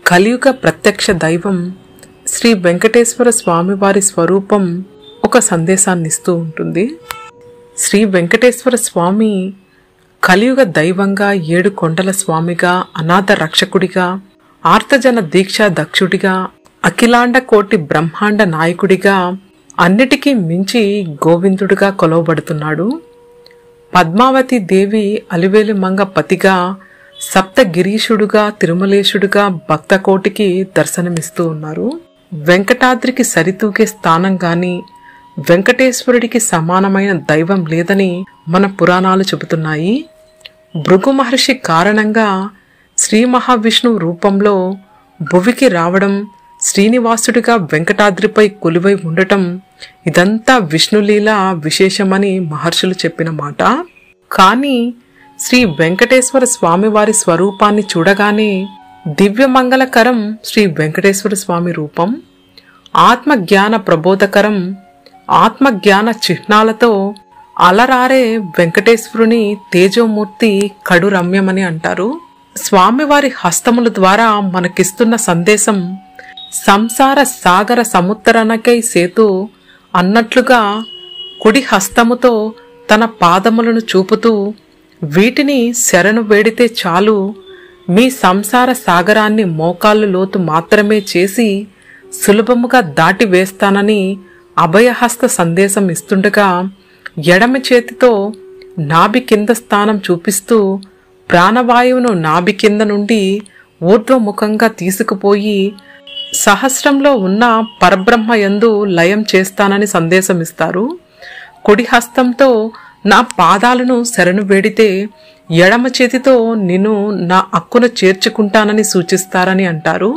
కలియుగ ప్రత్యక్ష దైవం శ్రీ వెంకటేశ్వర స్వామివారి స్వరూపం ఒక సందేశాన్ని ఇస్తూ ఉంటుంది. శ్రీ వెంకటేశ్వర స్వామి కలియుగ దైవంగా, 7 కొండల స్వామిగా, అనాథ రక్షకుడిగా, ఆర్తజన దీక్ష దక్షుడిగా, అఖిలాండ కోటి బ్రహ్మాండ నాయకుడిగా, అన్నిటికీ మించి గోవిందుడిగా కొలవబడుతున్నాడు. పద్మావతి దేవి అలివేలి మంగ పతిగా, సప్తగిరీషుడుగా, తిరుమలేశుడుగా భక్తకోటికి దర్శనమిస్తూ ఉన్నారు. వెంకటాద్రికి సరితూగే స్థానం గాని, వెంకటేశ్వరుడికి సమానమైన దైవం లేదని మన పురాణాలు చెబుతున్నాయి. భృగు మహర్షి కారణంగా శ్రీ మహావిష్ణువు రూపంలో భువికి రావడం, శ్రీనివాసుడిగా వెంకటాద్రిపై కొలువై ఉండటం, ఇదంతా విష్ణులీల విశేషమని మహర్షులు చెప్పిన మాట. కానీ శ్రీ వెంకటేశ్వర స్వామివారి స్వరూపాన్ని చూడగానే దివ్యమంగళకరం శ్రీ వెంకటేశ్వర స్వామి రూపం, ఆత్మజ్ఞాన ప్రబోధకరం, ఆత్మజ్ఞాన చిహ్నాలతో అలరారే వెంకటేశ్వరుని తేజోమూర్తి కడు రమ్యమని అంటారు. స్వామివారి హస్తముల ద్వారా మనకిస్తున్న సందేశం సంసార సాగర సముత్తరణకై సేతు అన్నట్లుగా కుడి హస్తముతో తన పాదములను చూపుతూ, వీటిని శరణు వేడితే చాలు, మీ సంసార సాగరాన్ని మోకాళ్ళు లోతు మాత్రమే చేసి సులభముగా దాటి వేస్తానని అభయహస్త సందేశం ఇస్తుండగా, ఎడమ చేతితో నాభి కింద స్థానం చూపిస్తూ ప్రాణవాయువును నాభి కింద నుండి ఊర్ధ్వముఖంగా తీసుకుపోయి సహస్రంలో ఉన్న పరబ్రహ్మ యందు లయం చేస్తానని సందేశం ఇస్తారు. కుడి హస్తంతో నా పాదాలను శరణు వేడితే ఎడమ చేతితో నిన్ను నా అక్కున చేర్చుకుంటానని సూచిస్తారని అంటారు.